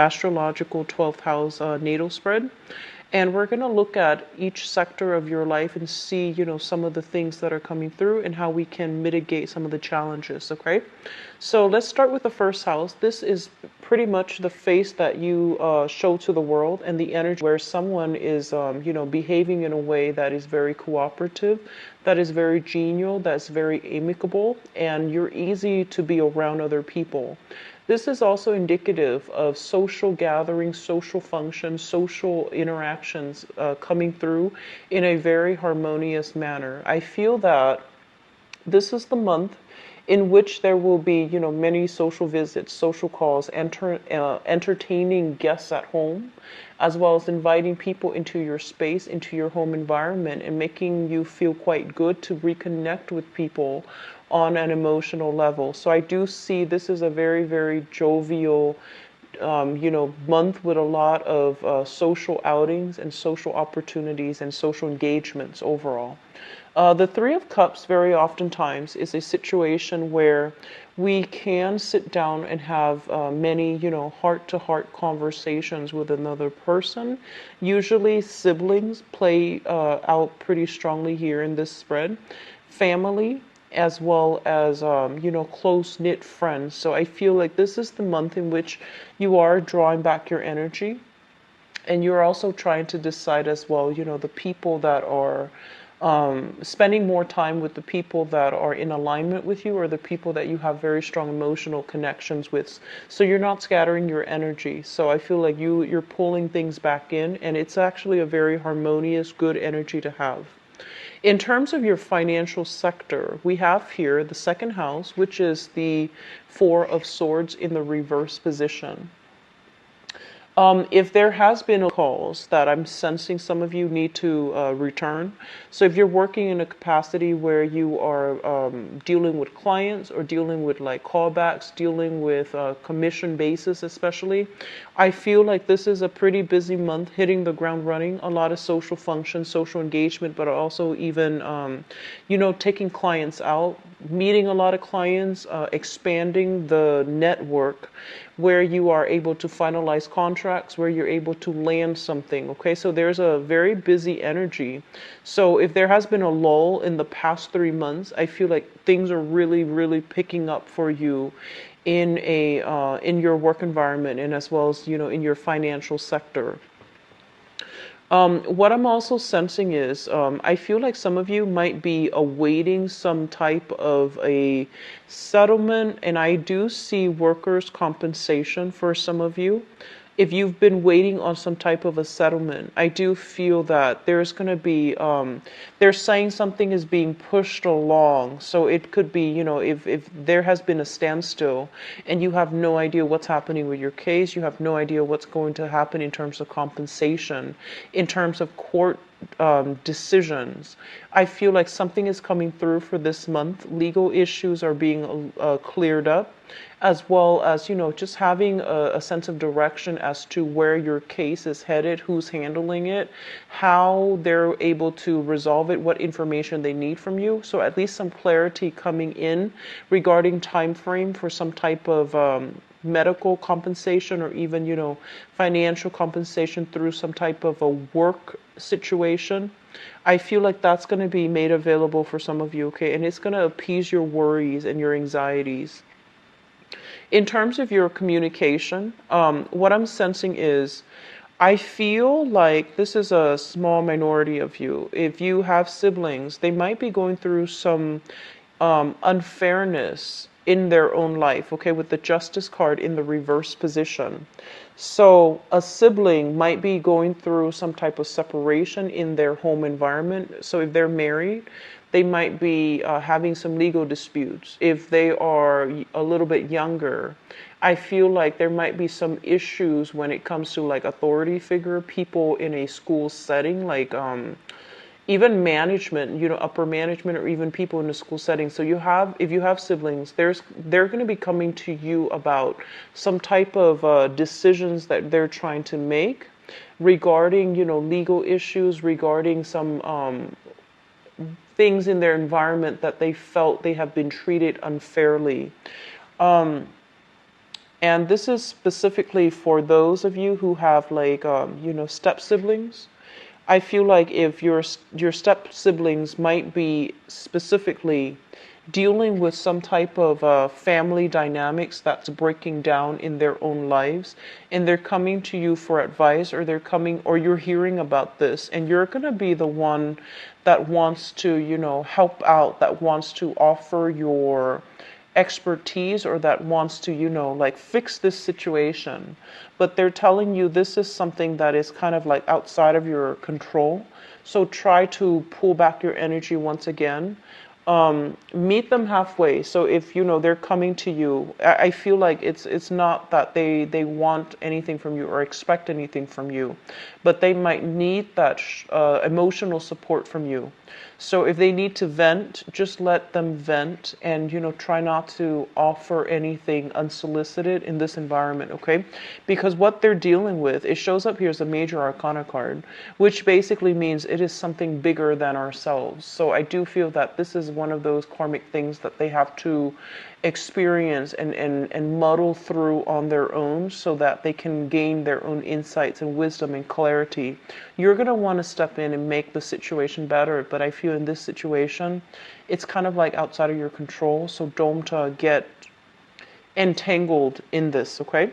astrological 12th house natal spread. And we're going to look at each sector of your life and see, some of the things that are coming through and how we can mitigate some of the challenges, okay? So let's start with the first house. This is pretty much the face that you show to the world and the energy where someone is, behaving in a way that is very cooperative, that is very genial, that's very amicable, and you're easy to be around other people. This is also indicative of social gatherings, social functions, social interactions coming through in a very harmonious manner. I feel that this is the month in which there will be, many social visits, social calls, entertaining guests at home, as well as inviting people into your space, into your home environment, and making you feel quite good to reconnect with people on an emotional level. So I do see this is a very, very jovial, month with a lot of social outings and social opportunities and social engagements overall. The Three of Cups very oftentimes is a situation where we can sit down and have many, heart-to-heart conversations with another person. Usually siblings play out pretty strongly here in this spread. Family, as well as, close-knit friends. So I feel like this is the month in which you are drawing back your energy. And you're also trying to decide as well, the people that are spending more time with the people that are in alignment with you or the people that you have very strong emotional connections with. So you're not scattering your energy. So I feel like you're pulling things back in, and it's actually a very harmonious, good energy to have. In terms of your financial sector, we have here the second house, which is the Four of Swords in the reverse position. If there has been calls that I'm sensing some of you need to return. So if you're working in a capacity where you are dealing with clients or dealing with like callbacks, dealing with commission basis especially, I feel like this is a pretty busy month, hitting the ground running, a lot of social functions, social engagement, but also even, taking clients out, meeting a lot of clients, expanding the network where you are able to finalize contracts, where you're able to land something. Okay, so there's a very busy energy. So if there has been a lull in the past 3 months, I feel like things are really, really picking up for you in your work environment and as well as in your financial sector. What I'm also sensing is I feel like some of you might be awaiting some type of a settlement, and I do see workers' compensation for some of you. If you've been waiting on some type of a settlement, I do feel that there's going to be, they're saying something is being pushed along. So it could be, if there has been a standstill and you have no idea what's happening with your case, you have no idea what's going to happen in terms of compensation, in terms of court decisions. I feel like something is coming through for this month. Legal issues are being cleared up, as well as, just having a sense of direction as to where your case is headed, who's handling it, how they're able to resolve it, what information they need from you. So at least some clarity coming in regarding time frame for some type of medical compensation or even, financial compensation through some type of a work situation. I feel like that's going to be made available for some of you, okay? And it's going to appease your worries and your anxieties. In terms of your communication, what I'm sensing is I feel like this is a small minority of you. If you have siblings, they might be going through some unfairness in their own life, okay, with the Justice card in the reverse position. So a sibling might be going through some type of separation in their home environment. So if they're married, they might be having some legal disputes. If they are a little bit younger, I feel like there might be some issues when it comes to like authority figure, people in a school setting, like even management, upper management, or even people in the school setting. So if you have siblings, they're going to be coming to you about some type of decisions that they're trying to make regarding, legal issues, regarding some things in their environment that they felt they have been treated unfairly. And this is specifically for those of you who have like, step siblings. I feel like if your step siblings might be specifically dealing with some type of family dynamics that's breaking down in their own lives, and they're coming to you for advice, or or you're hearing about this, and you're going to be the one that wants to, help out, that wants to offer your expertise, or that wants to, like fix this situation. But they're telling you this is something that is kind of like outside of your control. So try to pull back your energy once again. Meet them halfway. So if they're coming to you, I feel like it's not that they want anything from you or expect anything from you, but they might need that emotional support from you. So if they need to vent, just let them vent, and try not to offer anything unsolicited in this environment, okay? Because what they're dealing with, it shows up here as a major arcana card, which basically means it is something bigger than ourselves. So I do feel that this is one of those karmic things that they have to experience and muddle through on their own, so that they can gain their own insights and wisdom and clarity. You're going to want to step in and make the situation better, but I feel in this situation it's kind of like outside of your control, so don't get entangled in this, okay?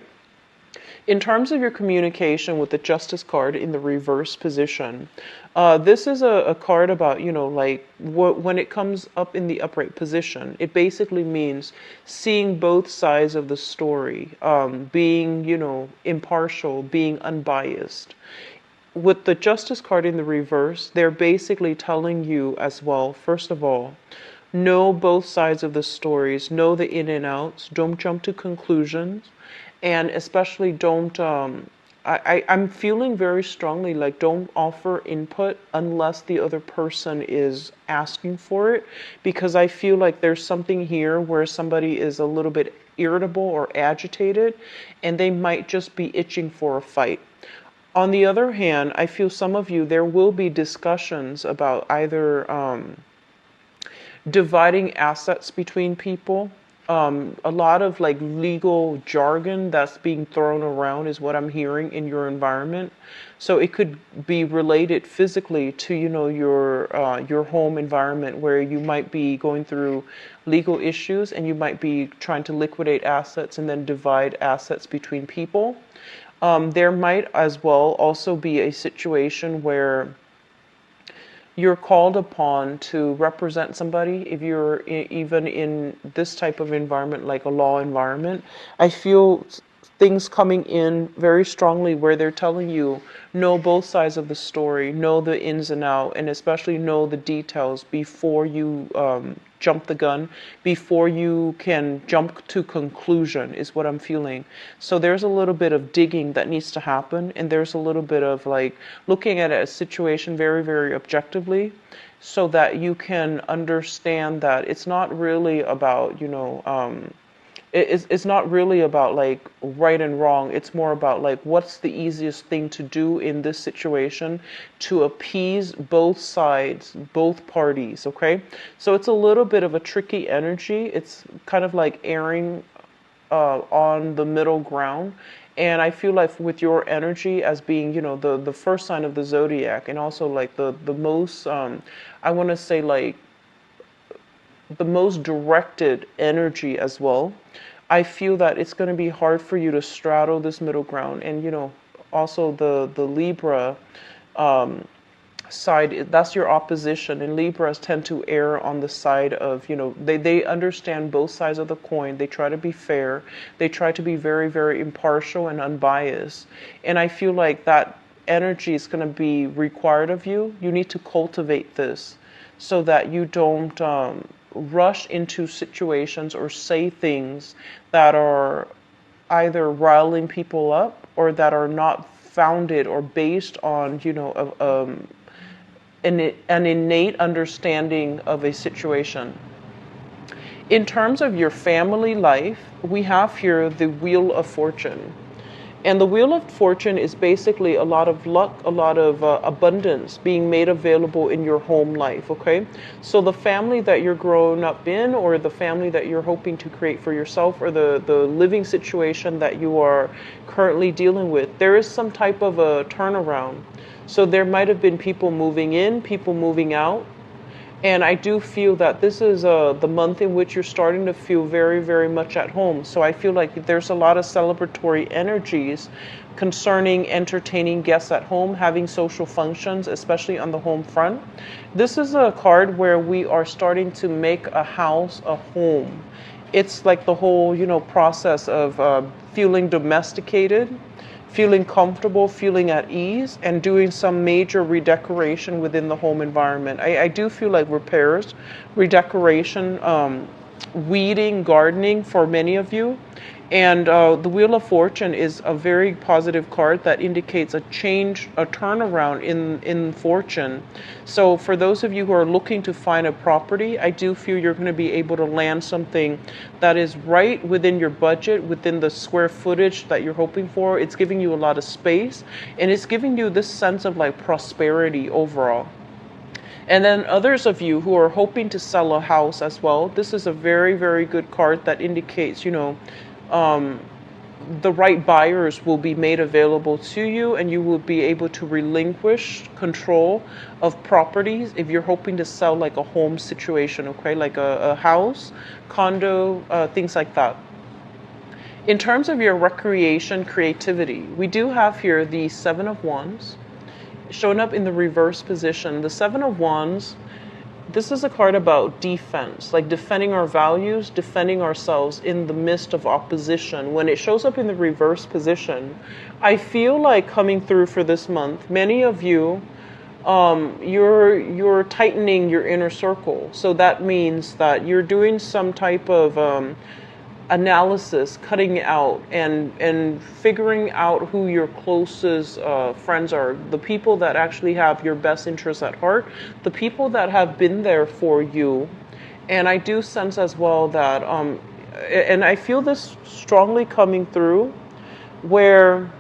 In terms of your communication with the Justice card in the reverse position, this is a card about, like when it comes up in the upright position, it basically means seeing both sides of the story, being, impartial, being unbiased. With the Justice card in the reverse, they're basically telling you as well, first of all, know both sides of the stories, know the in and outs, don't jump to conclusions, and especially don't I'm feeling very strongly like don't offer input unless the other person is asking for it, because I feel like there's something here where somebody is a little bit irritable or agitated, and they might just be itching for a fight. On the other hand, I feel some of you, there will be discussions about either dividing assets between people. A lot of like legal jargon that's being thrown around is what I'm hearing in your environment. So it could be related physically to your home environment, where you might be going through legal issues, and you might be trying to liquidate assets and then divide assets between people. There might as well also be a situation where you're called upon to represent somebody. If you're even in this type of environment, like a law environment, I feel things coming in very strongly where they're telling you, know both sides of the story, know the ins and out, and especially know the details before you jump the gun, before you can jump to conclusion, is what I'm feeling. So there's a little bit of digging that needs to happen, and there's a little bit of like looking at a situation very, very objectively, so that you can understand that it's not really about, it's not really about like right and wrong. It's more about like what's the easiest thing to do in this situation to appease both sides, both parties, okay? So it's a little bit of a tricky energy. It's kind of like erring on the middle ground. And I feel like with your energy as being, the first sign of the zodiac, and also like the most, I want to say like the most directed energy as well, I feel that it's going to be hard for you to straddle this middle ground. And also the Libra side, that's your opposition, and Libras tend to err on the side of, they understand both sides of the coin. They try to be fair, they try to be very, very impartial and unbiased. And I feel like that energy is going to be required of you. You need to cultivate this so that you don't rush into situations or say things that are either riling people up, or that are not founded or based on, an innate understanding of a situation. In terms of your family life, we have here the Wheel of Fortune. And the Wheel of Fortune is basically a lot of luck, a lot of abundance being made available in your home life, okay? So the family that you're growing up in, or the family that you're hoping to create for yourself, or the living situation that you are currently dealing with, there is some type of a turnaround. So there might have been people moving in, people moving out. And I do feel that this is the month in which you're starting to feel very, very much at home. So I feel like there's a lot of celebratory energies concerning entertaining guests at home, having social functions, especially on the home front. This is a card where we are starting to make a house a home. It's like the whole, process of feeling domesticated, feeling comfortable, feeling at ease, and doing some major redecoration within the home environment. I do feel like repairs, redecoration, weeding, gardening for many of you. And the Wheel of Fortune is a very positive card that indicates a change, a turnaround in fortune. So for those of you who are looking to find a property, I do feel you're going to be able to land something that is right within your budget, within the square footage that you're hoping for. It's giving you a lot of space, and it's giving you this sense of like prosperity overall. And then others of you who are hoping to sell a house as well, this is a very, very good card that indicates, the right buyers will be made available to you, and you will be able to relinquish control of properties if you're hoping to sell like a home situation, okay? Like a house, condo, things like that. In terms of your recreation, creativity, we do have here the Seven of Wands showing up in the reverse position. The Seven of Wands, this is a card about defense, like defending our values, defending ourselves in the midst of opposition. When it shows up in the reverse position, I feel like coming through for this month, many of you, you're tightening your inner circle. So that means that you're doing some type of analysis, cutting out and figuring out who your closest friends are, the people that actually have your best interests at heart, the people that have been there for you. And I do sense as well that, and I feel this strongly coming through, where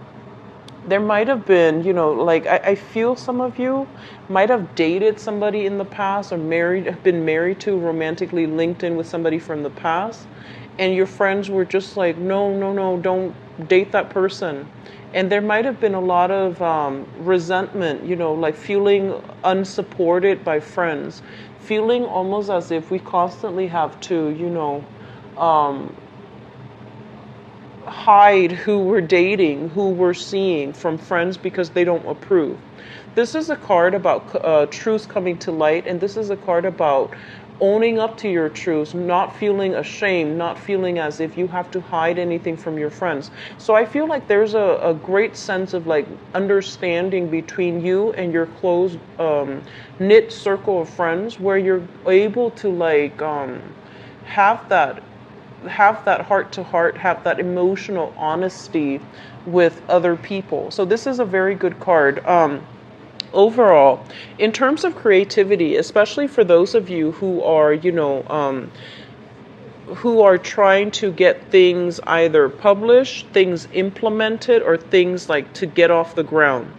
there might have been, I feel some of you might have dated somebody in the past, or been married to, romantically linked in with somebody from the past. And your friends were just like, no, don't date that person. And there might have been a lot of resentment, like feeling unsupported by friends, feeling almost as if we constantly have to, hide who we're dating, who we're seeing from friends because they don't approve. This is a card about truth coming to light, and this is a card about owning up to your truths, not feeling ashamed, not feeling as if you have to hide anything from your friends. So I feel like there's a great sense of like understanding between you and your close knit circle of friends, where you're able to like have that heart to heart, have that emotional honesty with other people. So this is a very good card. Overall, in terms of creativity, especially for those of you who are, who are trying to get things either published, things implemented, or things like to get off the ground.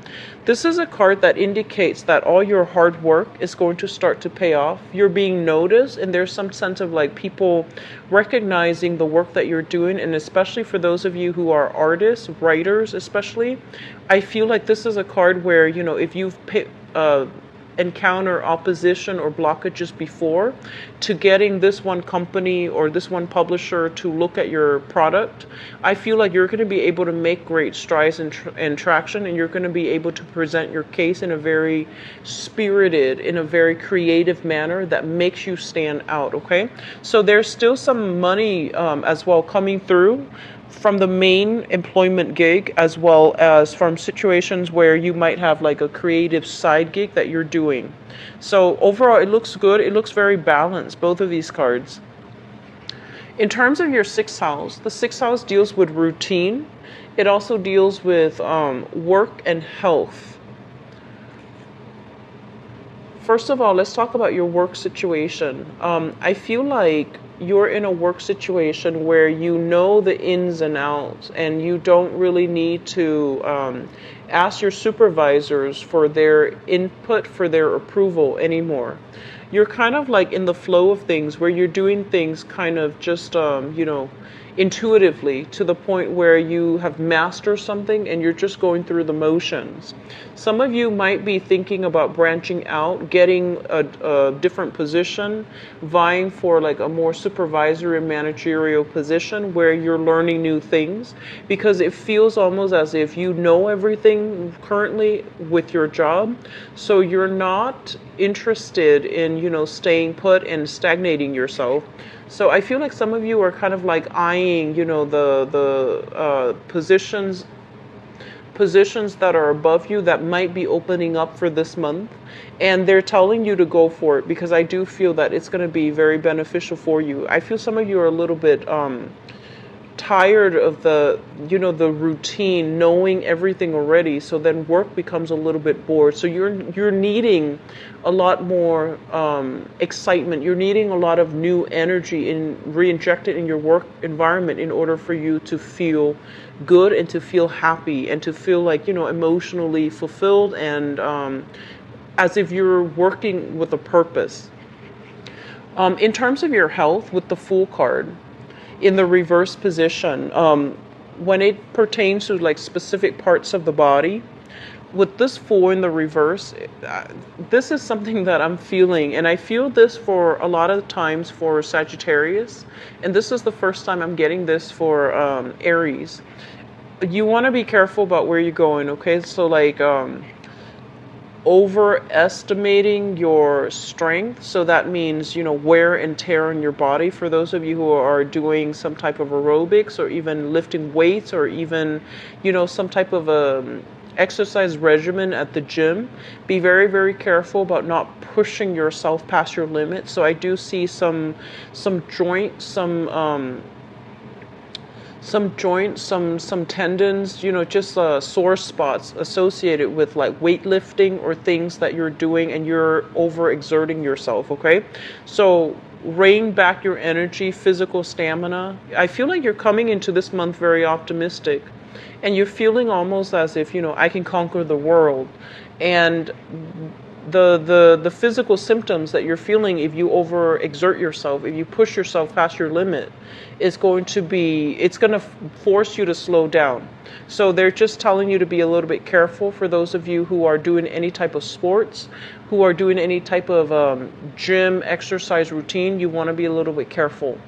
This is a card that indicates that all your hard work is going to start to pay off. You're being noticed, and there's some sense of like people recognizing the work that you're doing. And especially for those of you who are artists, writers especially, I feel like this is a card where, if you've encounter opposition or blockages before to getting this one company or this one publisher to look at your product, I feel like you're going to be able to make great strides and traction, and you're going to be able to present your case in a very spirited, in a very creative manner that makes you stand out, okay? So there's still some money as well coming through from the main employment gig, as well as from situations where you might have like a creative side gig that you're doing. So overall, it looks good. It looks very balanced, both of these cards. In terms of your sixth house, the sixth house deals with routine. It also deals with work and health. First of all, let's talk about your work situation. I feel like you're in a work situation where you know the ins and outs, and you don't really need to ask your supervisors for their input, for their approval anymore. You're kind of like in the flow of things where you're doing things kind of just, intuitively, to the point where you have mastered something and you're just going through the motions. Some of you might be thinking about branching out, getting a different position, vying for like a more supervisory managerial position where you're learning new things, because it feels almost as if you know everything currently with your job. So you're not interested in, staying put and stagnating yourself. So I feel like some of you are kind of like eyeing, the positions that are above you that might be opening up for this month, and they're telling you to go for it, because I do feel that it's going to be very beneficial for you. I feel some of you are a little bit tired of the routine, knowing everything already, so then work becomes a little bit bored. So you're needing a lot more excitement. You're needing a lot of new energy re-injected in your work environment in order for you to feel good and to feel happy and to feel like, emotionally fulfilled, and as if you're working with a purpose. In terms of your health, with the Fool card in the reverse position, when it pertains to like specific parts of the body, with this Fool in the reverse, this is something that I'm feeling, and I feel this for a lot of times for Sagittarius, and this is the first time I'm getting this for Aries. You want to be careful about where you're going, okay? So like overestimating your strength. So that means, wear and tear on your body. For those of you who are doing some type of aerobics, or even lifting weights, or even, some type of exercise regimen at the gym, be very, very careful about not pushing yourself past your limit. So I do see some joints, some joints, some tendons, just sore spots associated with like weightlifting or things that you're doing and you're overexerting yourself, okay? So rein back your energy, physical stamina. I feel like you're coming into this month very optimistic, and you're feeling almost as if, I can conquer the world. And the physical symptoms that you're feeling if you overexert yourself, if you push yourself past your limit, it's going to force you to slow down. So they're just telling you to be a little bit careful. For those of you who are doing any type of sports, who are doing any type of gym exercise routine, you want to be a little bit careful.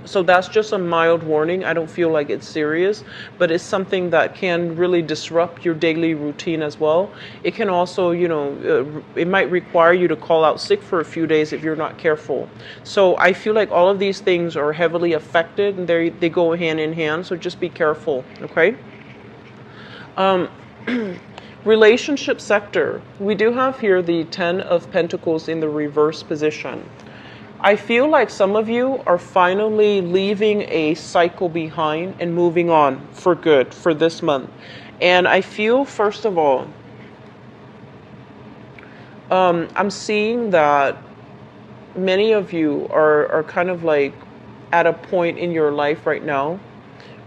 So that's just a mild warning. I don't feel like it's serious, but it's something that can really disrupt your daily routine as well. It can also, it might require you to call out sick for a few days if you're not careful. So I feel like all of these things are heavily affected, and they go hand in hand. So just be careful, okay? Relationship sector. We do have here the 10 of Pentacles in the reverse position. I feel like some of you are finally leaving a cycle behind and moving on for good for this month. And I feel, first of all, I'm seeing that many of you are kind of like at a point in your life right now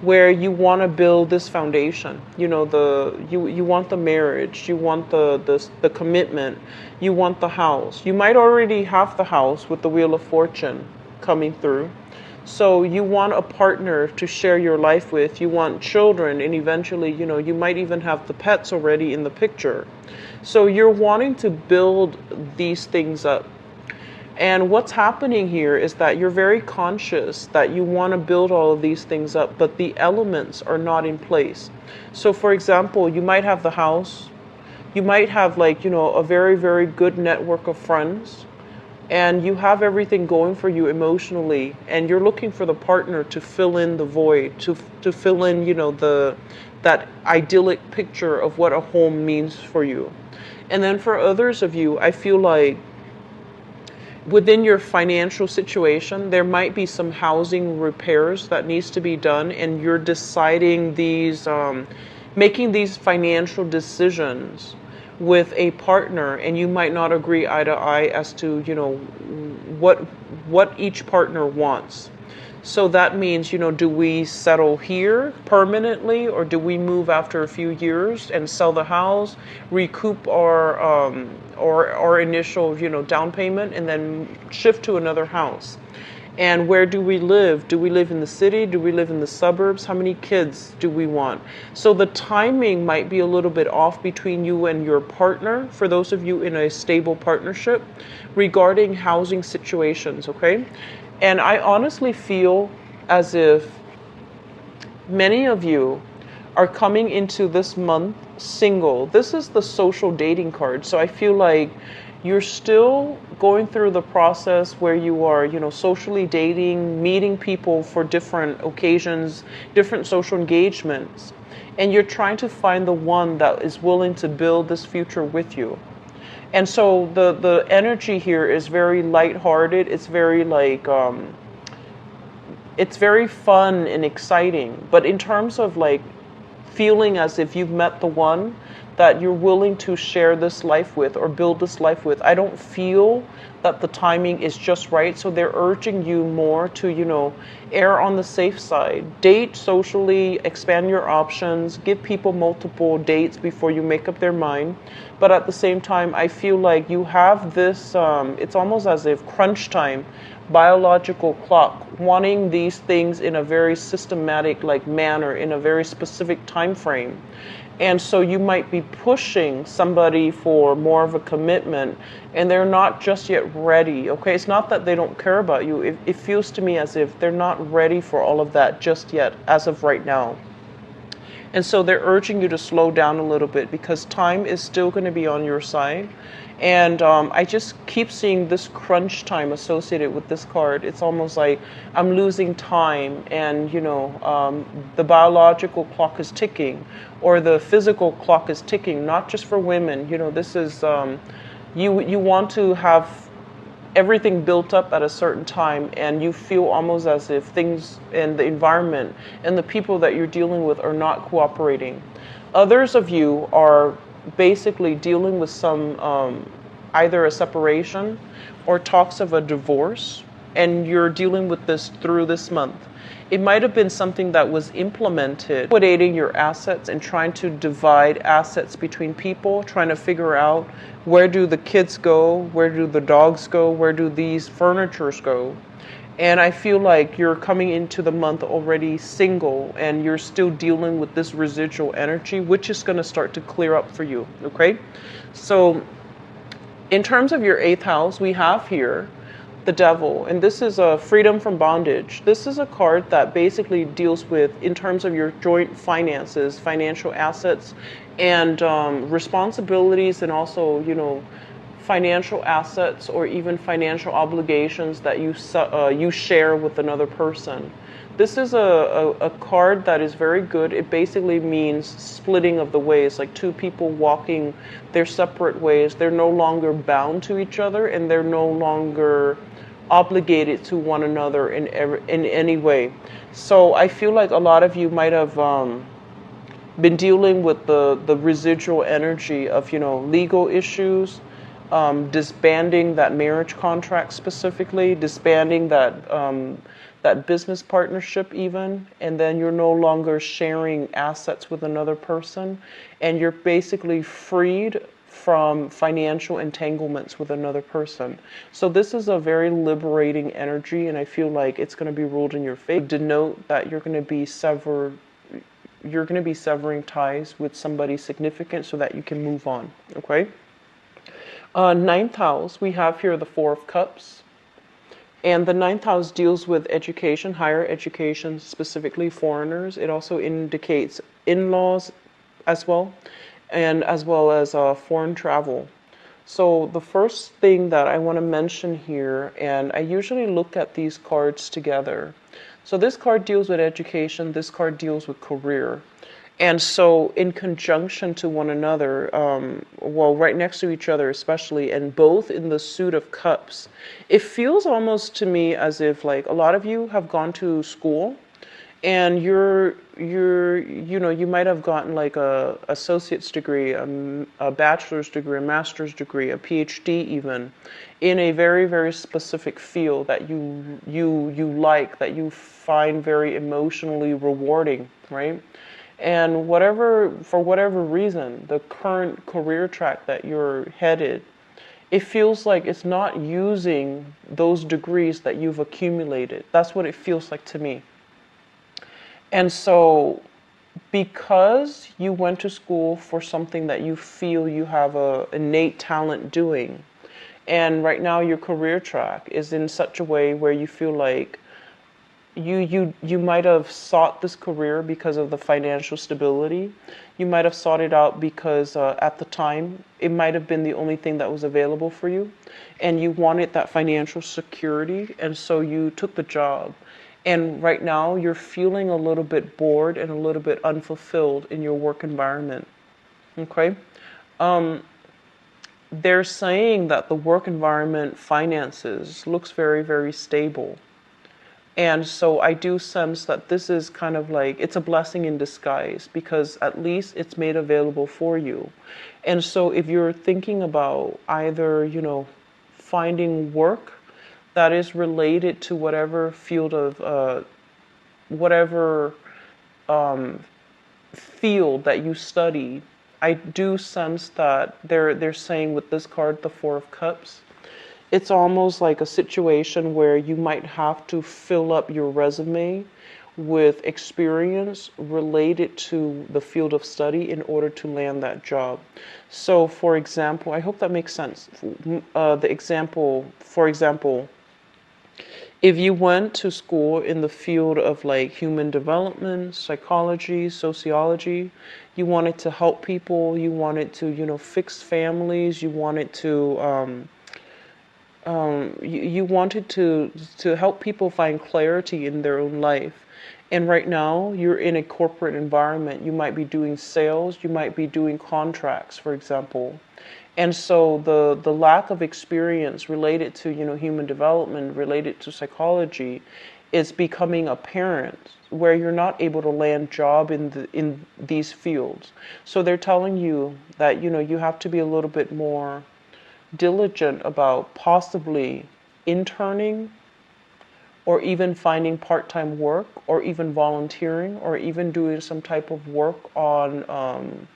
where you want to build this foundation. You want the marriage, you want the commitment, you want the house. You might already have the house with the Wheel of Fortune coming through. So you want a partner to share your life with. You want children, and eventually, you might even have the pets already in the picture. So you're wanting to build these things up. And what's happening here is that you're very conscious that you want to build all of these things up, but the elements are not in place. So for example, you might have the house, you might have a very, very good network of friends, and you have everything going for you emotionally, and you're looking for the partner to fill in the void, to fill in, that idyllic picture of what a home means for you. And then for others of you, I feel like within your financial situation, there might be some housing repairs that needs to be done, and you're deciding making these financial decisions with a partner, and you might not agree eye to eye as to, what each partner wants. So that means, do we settle here permanently, or do we move after a few years and sell the house, recoup our initial, down payment, and then shift to another house? And where do we live? Do we live in the city? Do we live in the suburbs? How many kids do we want? So the timing might be a little bit off between you and your partner, for those of you in a stable partnership, regarding housing situations, okay? And I honestly feel as if many of you are coming into this month single. This is the social dating card. So I feel like you're still going through the process where you are, socially dating, meeting people for different occasions, different social engagements. And you're trying to find the one that is willing to build this future with you. And so the energy here is very lighthearted. It's very it's very fun and exciting. But in terms of feeling as if you've met the one that you're willing to share this life with or build this life with, I don't feel that the timing is just right. So they're urging you more to, err on the safe side. Date socially, expand your options, give people multiple dates before you make up their mind. But at the same time, I feel like you have this, it's almost as if crunch time, biological clock, wanting these things in a very systematic manner, in a very specific time frame. And so you might be pushing somebody for more of a commitment, and they're not just yet ready, okay? It's not that they don't care about you. It feels to me as if they're not ready for all of that just yet, as of right now. And so they're urging you to slow down a little bit, because time is still going to be on your side. And I just keep seeing this crunch time associated with this card. It's almost like I'm losing time, and the biological clock is ticking, or the physical clock is ticking. Not just for women. This is you want to have everything built up at a certain time, and you feel almost as if things and the environment and the people that you're dealing with are not cooperating. Others of you are basically dealing with some either a separation or talks of a divorce, and you're dealing with this through this month. It might have been something that was implemented, liquidating your assets and trying to divide assets between people, trying to figure out where do the kids go, where do the dogs go, where do these furnitures go. And I feel like you're coming into the month already single, and you're still dealing with this residual energy, which is going to start to clear up for you, okay? So in terms of your 8th house, we have here the Devil, and this is a freedom from bondage. This is a card that basically deals with, in terms of your joint finances, financial assets, and responsibilities, and also, financial assets or even financial obligations that you share with another person. This is a card that is very good. It basically means splitting of the ways, like two people walking their separate ways. They're no longer bound to each other, and they're no longer obligated to one another in any way. So I feel like a lot of you might have been dealing with the residual energy of, legal issues, disbanding that marriage contract specifically, disbanding that business partnership even, and then you're no longer sharing assets with another person, and you're basically freed from financial entanglements with another person. So this is a very liberating energy, and I feel like it's going to be ruled in your favor. Denote that you're going to be severing ties with somebody significant so that you can move on, okay? 9th house, we have here the 4 of Cups. And the 9th house deals with education, higher education, specifically foreigners. It also indicates in-laws as well, and as well as foreign travel. So the first thing that I want to mention here, and I usually look at these cards together. So this card deals with education, this card deals with career. And so in conjunction to one another, right next to each other especially, and both in the suit of cups, it feels almost to me as if a lot of you have gone to school, and you're you might have gotten like a associate's degree, a bachelor's degree, a master's degree, a PhD even, in a very, very specific field that you like, that you find very emotionally rewarding, right? And for whatever reason, the current career track that you're headed, it feels like it's not using those degrees that you've accumulated. That's what it feels like to me. And so, because you went to school for something that you feel you have a innate talent doing, and right now your career track is in such a way where you feel like you might have sought this career because of the financial stability. You might have sought it out because at the time it might have been the only thing that was available for you, and you wanted that financial security, and so you took the job. And right now you're feeling a little bit bored and a little bit unfulfilled in your work environment. Okay? They're saying that the work environment finances looks very, very stable. And so I do sense that this is kind of like, it's a blessing in disguise because at least it's made available for you. And so if you're thinking about either, finding work that is related to whatever field of, whatever field that you study, I do sense that they're saying with this card, the Four of Cups, it's almost like a situation where you might have to fill up your resume with experience related to the field of study in order to land that job. So, for example, I hope that makes sense. For example, if you went to school in the field of like human development, psychology, sociology, you wanted to help people, you wanted to, fix families, you wanted to, you wanted to help people find clarity in their own life. And right now you're in a corporate environment. You might be doing sales, you might be doing contracts, for example. And so the lack of experience related to, human development, related to psychology, is becoming apparent where you're not able to land job in these fields. So they're telling you that, you have to be a little bit more diligent about possibly interning or even finding part-time work or even volunteering or even doing some type of work on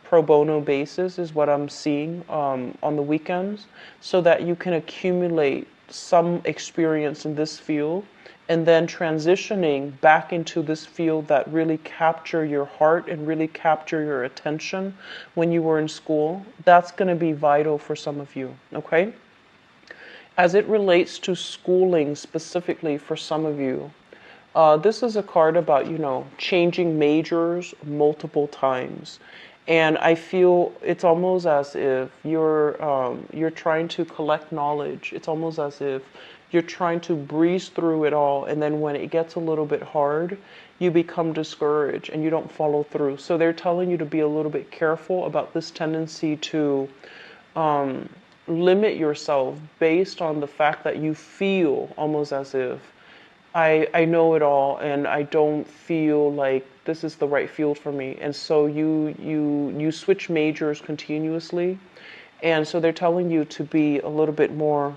pro bono basis is what I'm seeing on the weekends, so that you can accumulate some experience in this field and then transitioning back into this field that really capture your heart and really capture your attention when you were in school. That's going to be vital for some of you, okay? As it relates to schooling specifically for some of you, this is a card about, changing majors multiple times. And I feel it's almost as if you're trying to collect knowledge. It's almost as if you're trying to breeze through it all, and then when it gets a little bit hard, you become discouraged and you don't follow through. So they're telling you to be a little bit careful about this tendency to limit yourself based on the fact that you feel almost as if I know it all and I don't feel like this is the right field for me. And so you switch majors continuously. And so they're telling you to be a little bit more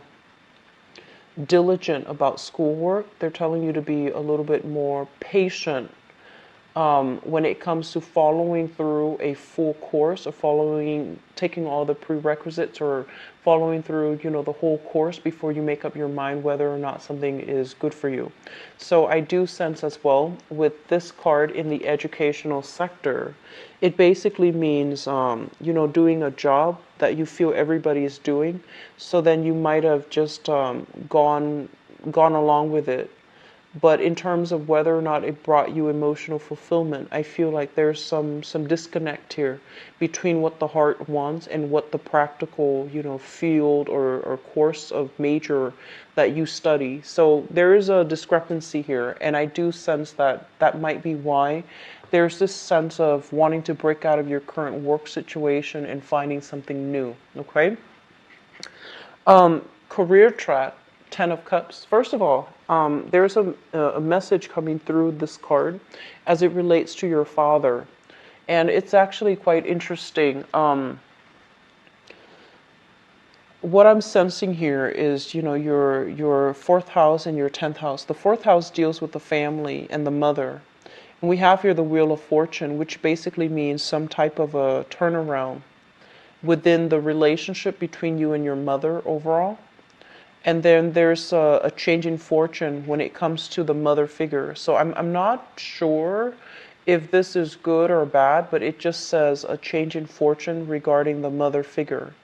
diligent about schoolwork. They're telling you to be a little bit more patient when it comes to following through a full course or taking all the prerequisites or following through, the whole course before you make up your mind whether or not something is good for you. So I do sense as well with this card in the educational sector, it basically means, doing a job that you feel everybody is doing. So then you might have just gone along with it. But in terms of whether or not it brought you emotional fulfillment, I feel like there's some disconnect here between what the heart wants and what the practical, field or course of major that you study. So there is a discrepancy here, and I do sense that that might be why there's this sense of wanting to break out of your current work situation and finding something new, okay? Career track Ten of Cups. First of all, there's a message coming through this card as it relates to your father. And it's actually quite interesting. What I'm sensing here is, your fourth house and your 10th house. The fourth house deals with the family and the mother. And we have here the Wheel of Fortune, which basically means some type of a turnaround within the relationship between you and your mother overall. And then there's a change in fortune when it comes to the mother figure. So I'm not sure if this is good or bad, but it just says a change in fortune regarding the mother figure.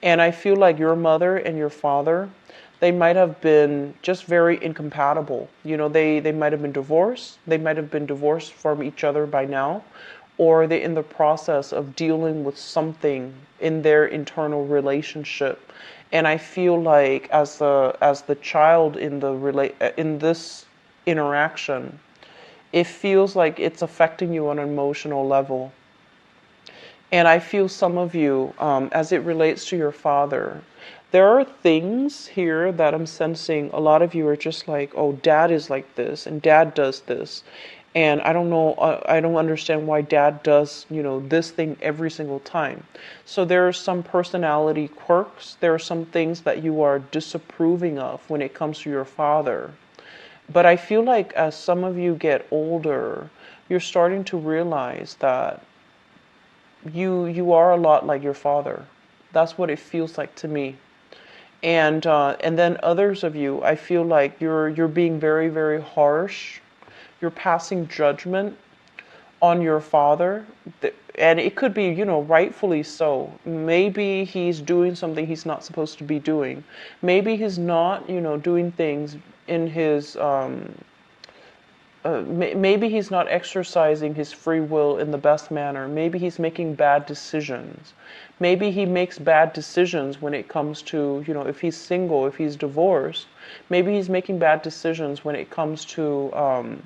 And I feel like your mother and your father, they might have been just very incompatible. They might have been divorced. They might have been divorced from each other by now, or they're in the process of dealing with something in their internal relationship. And I feel like as the child in this interaction, it feels like it's affecting you on an emotional level. And I feel some of you, as it relates to your father, there are things here that I'm sensing a lot of you are just like, oh, dad is like this and dad does this. And I don't know, I don't understand why dad does, this thing every single time. So there are some personality quirks. There are some things that you are disapproving of when it comes to your father. But I feel like as some of you get older, you're starting to realize that you are a lot like your father. That's what it feels like to me. And then others of you, I feel like you're being very, very harsh. You're passing judgment on your father, and it could be, rightfully so. Maybe he's doing something he's not supposed to be doing. Maybe he's not, doing things in his maybe he's not exercising his free will in the best manner. Maybe he's making bad decisions. Maybe he makes bad decisions when it comes to, if he's single, if he's divorced. Maybe he's making bad decisions when it comes to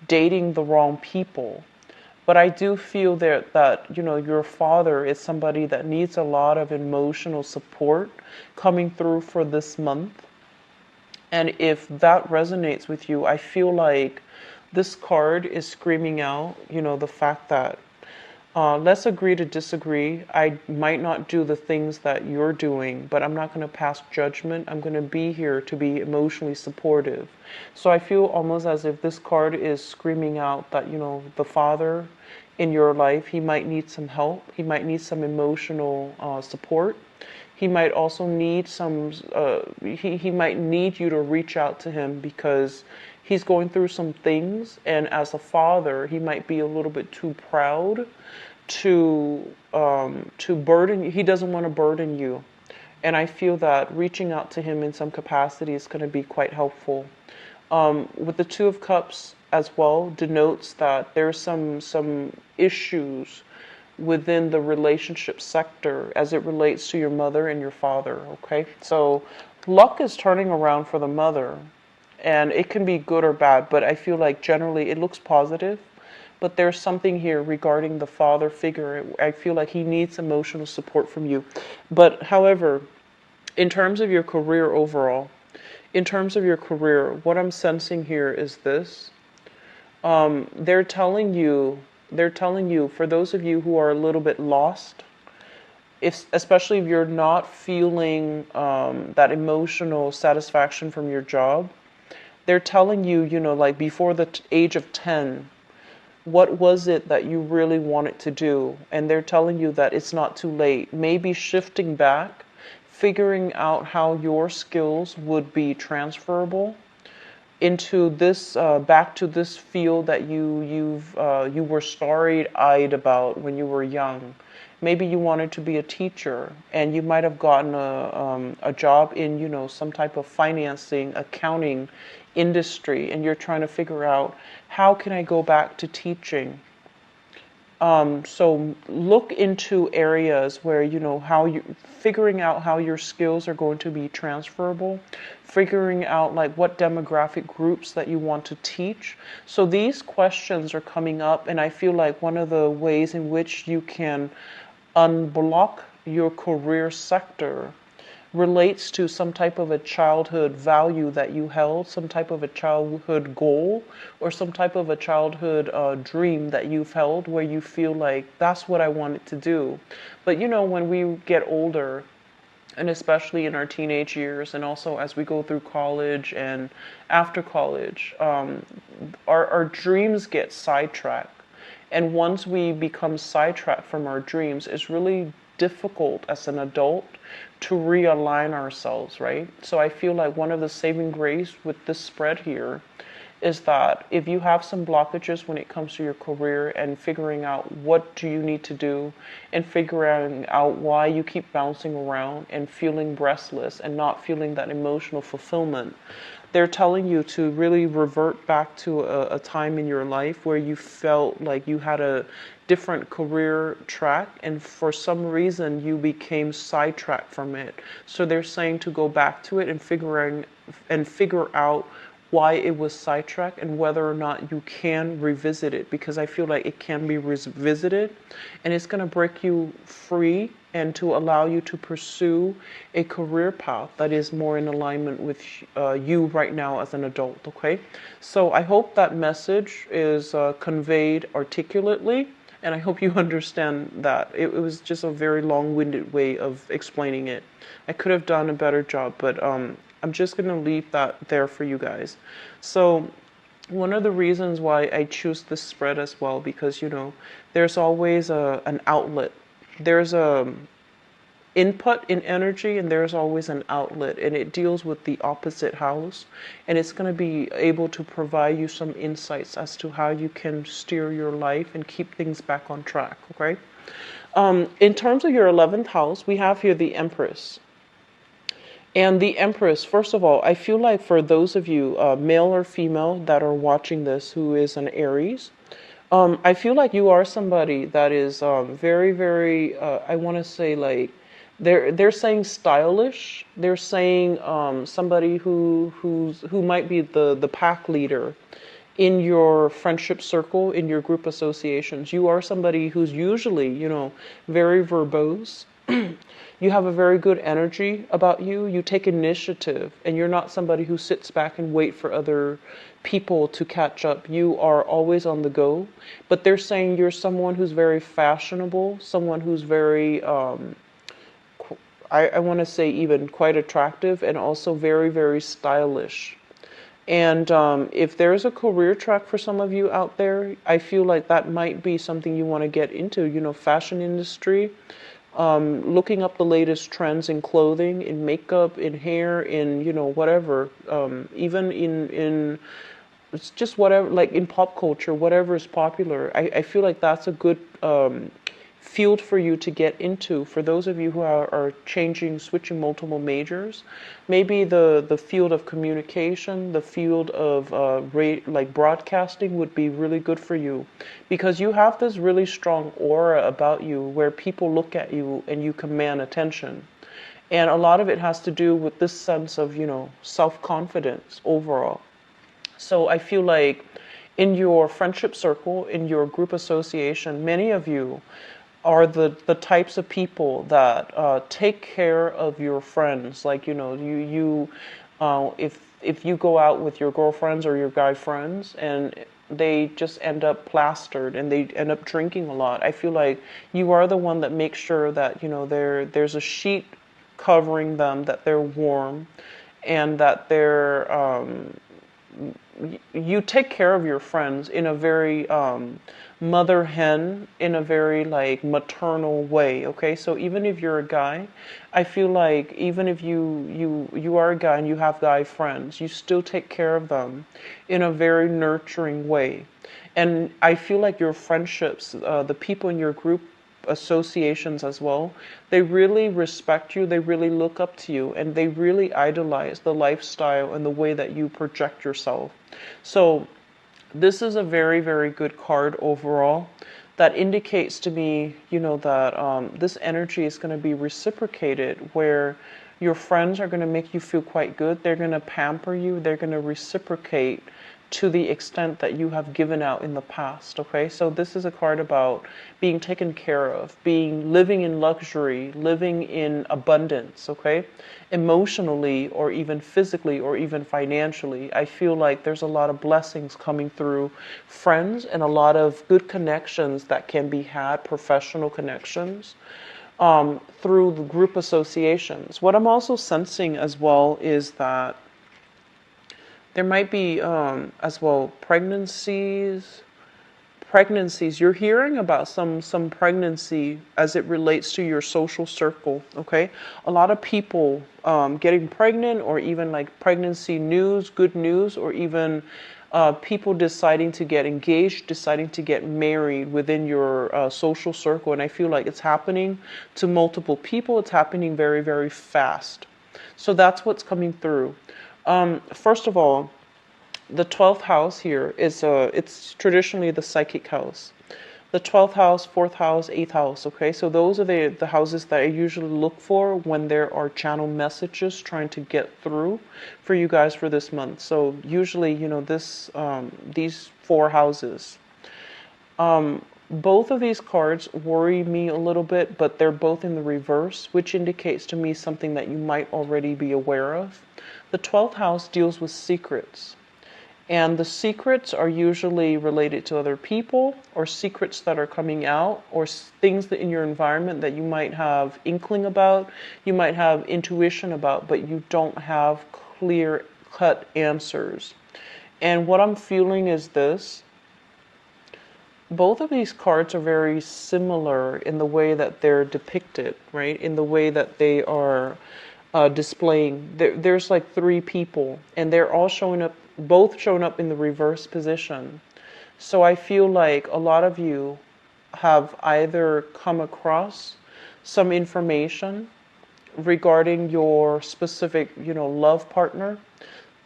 dating the wrong people. But I do feel that your father is somebody that needs a lot of emotional support coming through for this month. And if that resonates with you, I feel like this card is screaming out, the fact that let's agree to disagree. I might not do the things that you're doing, but I'm not going to pass judgment. I'm going to be here to be emotionally supportive. So I feel almost as if this card is screaming out that, the father in your life, he might need some help. He might need some emotional support. He might also need he might need you to reach out to him because he's going through some things. And as a father, he might be a little bit too proud to burden you. He doesn't want to burden you. And I feel that reaching out to him in some capacity is going to be quite helpful. With the Two of Cups as well denotes that there's some issues within the relationship sector as it relates to your mother and your father, okay? So luck is turning around for the mother, and it can be good or bad, but I feel like generally it looks positive. But there's something here regarding the father figure. I feel like he needs emotional support from you. But however, in terms of your career overall, what I'm sensing here is this. They're telling you, for those of you who are a little bit lost, especially if you're not feeling that emotional satisfaction from your job, they're telling you, like before the age of 10, what was it that you really wanted to do? And they're telling you that it's not too late. Maybe shifting back, figuring out how your skills would be transferable into this back to this field that you were starry-eyed about when you were young. Maybe you wanted to be a teacher, and you might have gotten a job in some type of financing, accounting industry, and you're trying to figure out how can I go back to teaching. So look into areas where how you figuring out how your skills are going to be transferable, figuring out like what demographic groups that you want to teach. So these questions are coming up, and I feel like one of the ways in which you can unblock your career sector relates to some type of a childhood value that you held, some type of a childhood goal, or some type of a childhood dream that you've held where you feel like that's what I wanted to do. But when we get older, and especially in our teenage years, and also as we go through college and after college, our dreams get sidetracked. And once we become sidetracked from our dreams, it's really difficult as an adult to realign ourselves, right? So I feel like one of the saving grace with this spread here is that if you have some blockages when it comes to your career and figuring out what do you need to do and figuring out why you keep bouncing around and feeling restless and not feeling that emotional fulfillment, they're telling you to really revert back to a time in your life where you felt like you had a different career track and for some reason you became sidetracked from it. So they're saying to go back to it and figure out why it was sidetracked and whether or not you can revisit it, because I feel like it can be revisited and it's going to break you free and to allow you to pursue a career path that is more in alignment with you right now as an adult. Okay, so I hope that message is conveyed articulately, and I hope you understand that. It was just a very long-winded way of explaining it. I could have done a better job, but I'm just going to leave that there for you guys. So one of the reasons why I choose this spread as well, because there's always an outlet. There's a input in energy and there's always an outlet, and it deals with the opposite house, and it's going to be able to provide you some insights as to how you can steer your life and keep things back on track. Okay, in terms of your 11th house, we have here the Empress. And the Empress, first of all, I feel like for those of you, male or female, that are watching this who is an Aries, I feel like you are somebody that is very, very, I want to say like, they're saying stylish. They're saying somebody who might be the pack leader in your friendship circle, in your group associations. You are somebody who's usually, very verbose. You have a very good energy about you. You take initiative, and you're not somebody who sits back and wait for other people to catch up. You are always on the go. But they're saying you're someone who's very fashionable, someone who's very, I want to say even quite attractive, and also very, very stylish. And if there's a career track for some of you out there, I feel like that might be something you want to get into, fashion industry. Looking up the latest trends in clothing, in makeup, in hair, in whatever, even in it's just whatever, like in pop culture, whatever is popular. I feel like that's a good field for you to get into. For those of you who are switching multiple majors, maybe the field of communication, the field of like broadcasting would be really good for you, because you have this really strong aura about you where people look at you and you command attention. And a lot of it has to do with this sense of, self-confidence overall. So I feel like in your friendship circle, in your group association, many of you are the types of people that take care of your friends. Like, if you go out with your girlfriends or your guy friends and they just end up plastered and they end up drinking a lot, I feel like you are the one that makes sure that, there's a sheet covering them, that they're warm, and that you take care of your friends in a very mother hen, in a very like maternal way. Okay, so even if you're a guy, I feel like even if you are a guy and you have guy friends, you still take care of them in a very nurturing way. And I feel like your friendships, the people in your group associations as well, they really respect you, they really look up to you, and they really idolize the lifestyle and the way that you project yourself. So this is a very, very good card overall that indicates to me, that this energy is going to be reciprocated, where your friends are going to make you feel quite good. They're going to pamper you. They're going to reciprocate to the extent that you have given out in the past. Okay, so this is a card about being taken care of, living in luxury, living in abundance. Okay, emotionally or even physically or even financially, I feel like there's a lot of blessings coming through friends and a lot of good connections that can be had, professional connections, through the group associations. What I'm also sensing as well is that there might be as well pregnancies. You're hearing about some pregnancy as it relates to your social circle. Okay, a lot of people getting pregnant, or even like pregnancy news, good news, or even people deciding to get engaged, deciding to get married within your social circle. And I feel like it's happening to multiple people. It's happening very, very fast. So that's what's coming through. First of all, the 12th house here is it's traditionally the psychic house. The 12th house, 4th house, 8th house. Okay, so those are the houses that I usually look for when there are channel messages trying to get through for you guys for this month. So usually, you know, these 4 houses. Both of these cards worry me a little bit, but they're both in the reverse, which indicates to me something that you might already be aware of. The 12th house deals with secrets. And the secrets are usually related to other people, or secrets that are coming out, or things that in your environment that you might have inkling about, you might have intuition about, but you don't have clear-cut answers. And what I'm feeling is this. Both of these cards are very similar in the way that they're depicted, right? In the way that they are displaying. There's like 3 people, and they're all both showing up in the reverse position. So I feel like a lot of you have either come across some information regarding your specific, love partner.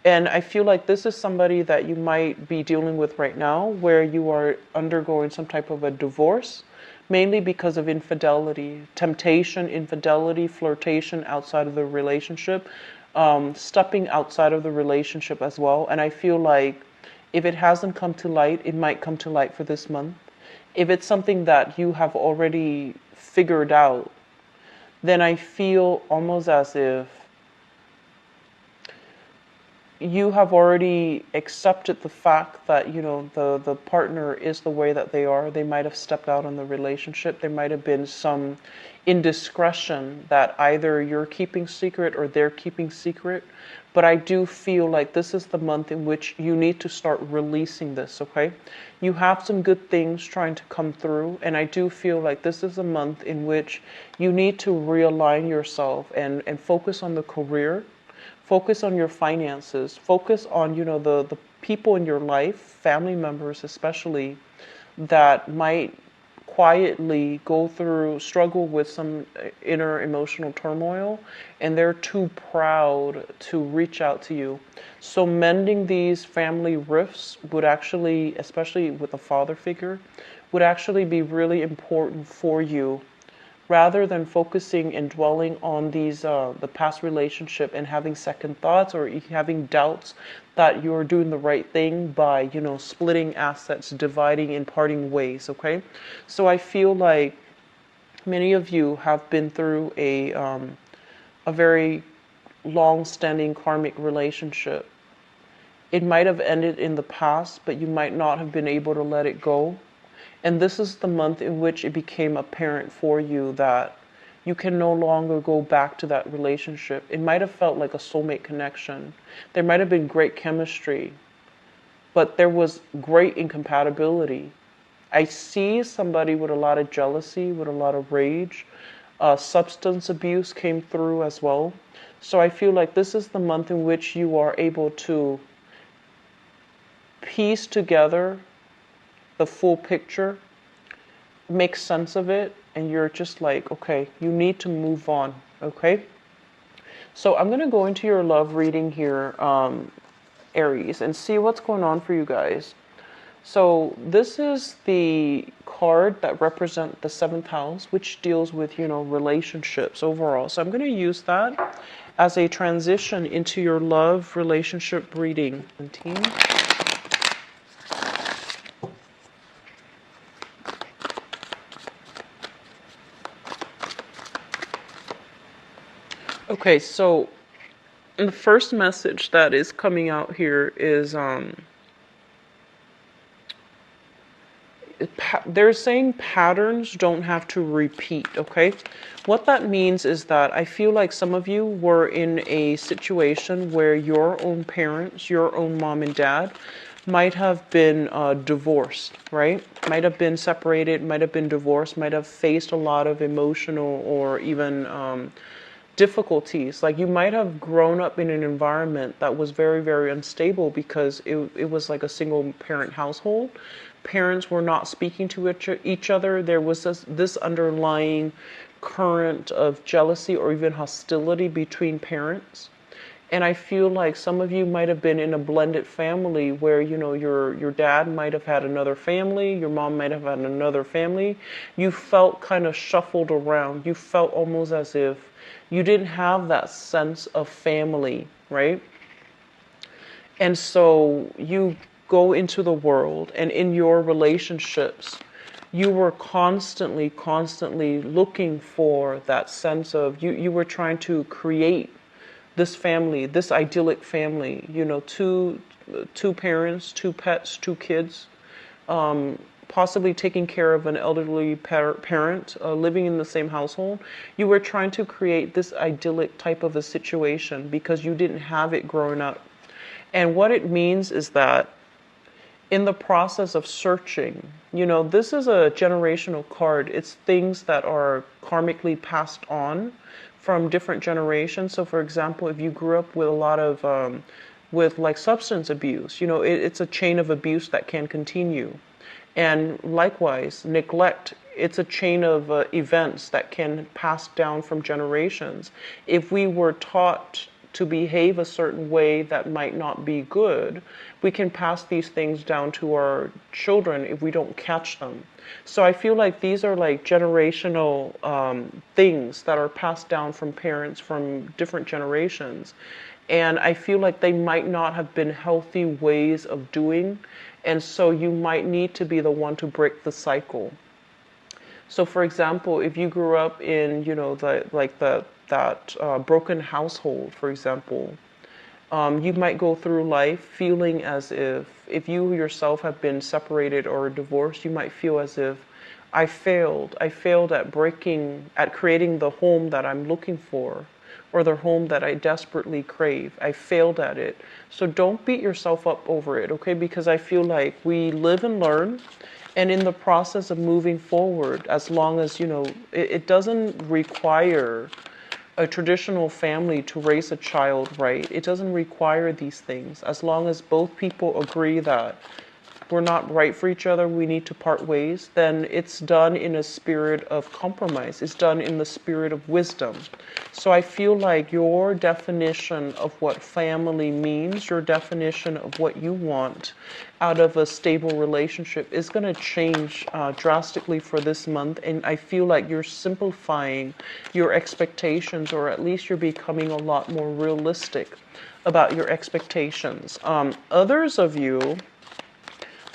And I feel like this is somebody that you might be dealing with right now, where you are undergoing some type of a divorce, mainly because of infidelity, temptation, infidelity, flirtation outside of the relationship, stepping outside of the relationship as well. And I feel like if it hasn't come to light, it might come to light for this month. If it's something that you have already figured out, then I feel almost as if you have already accepted the fact that, the partner is the way that they are. They might have stepped out on the relationship. There might have been some indiscretion that either you're keeping secret or they're keeping secret. But I do feel like this is the month in which you need to start releasing this, okay? You have some good things trying to come through, and I do feel like this is a month in which you need to realign yourself and focus on the career. Focus on your finances. Focus on, the people in your life, family members especially, that might quietly struggle with some inner emotional turmoil, and they're too proud to reach out to you. So mending these family rifts would actually, especially with a father figure, would actually be really important for you, rather than focusing and dwelling on the past relationship and having second thoughts or having doubts that you're doing the right thing by, splitting assets, dividing and parting ways, okay? So I feel like many of you have been through a very long-standing karmic relationship. It might have ended in the past, but you might not have been able to let it go. And this is the month in which it became apparent for you that you can no longer go back to that relationship. It might have felt like a soulmate connection. There might have been great chemistry, but there was great incompatibility. I see somebody with a lot of jealousy, with a lot of rage. Substance abuse came through as well. So I feel like this is the month in which you are able to piece together the full picture, make sense of it, and you're just like, okay, you need to move on, okay? So I'm going to go into your love reading here, Aries, and see what's going on for you guys. So this is the card that represents the 7th house, which deals with, relationships overall. So I'm going to use that as a transition into your love relationship reading. 17. Okay, so the first message that is coming out here is they're saying patterns don't have to repeat, okay? What that means is that I feel like some of you were in a situation where your own parents, your own mom and dad, might have been divorced, right? Might have been separated, might have been divorced, might have faced a lot of emotional or even difficulties. Like you might have grown up in an environment that was very, very unstable because it was like a single parent household. Parents were not speaking to each other. There was this underlying current of jealousy or even hostility between parents. And I feel like some of you might have been in a blended family where, your dad might have had another family, your mom might have had another family. You felt kind of shuffled around. You felt almost as if you didn't have that sense of family, right? And so you go into the world, and in your relationships, you were constantly looking for that sense of you were trying to create this family, this idyllic family, two parents, two pets, two kids, possibly taking care of an elderly parent, living in the same household. You were trying to create this idyllic type of a situation because you didn't have it growing up. And what it means is that in the process of searching, this is a generational card. It's things that are karmically passed on from different generations. So, for example, if you grew up with a lot of, with like substance abuse, it's a chain of abuse that can continue. And likewise, neglect, it's a chain of events that can pass down from generations. If we were taught to behave a certain way that might not be good, we can pass these things down to our children if we don't catch them. So I feel like these are like generational things that are passed down from parents from different generations. And I feel like they might not have been healthy ways of doing. And so you might need to be the one to break the cycle. So, for example, if you grew up in, that broken household, for example, you might go through life feeling as if you yourself have been separated or divorced, you might feel as if I failed. I failed at creating the home that I'm looking for, or the home that I desperately crave. I failed at it. So don't beat yourself up over it, okay? Because I feel like we live and learn. And in the process of moving forward, as long as, it doesn't require a traditional family to raise a child right. It doesn't require these things. As long as both people agree that we're not right for each other, we need to part ways, then it's done in a spirit of compromise. It's done in the spirit of wisdom. So I feel like your definition of what family means, your definition of what you want out of a stable relationship is going to change drastically for this month. And I feel like you're simplifying your expectations, or at least you're becoming a lot more realistic about your expectations. Others of you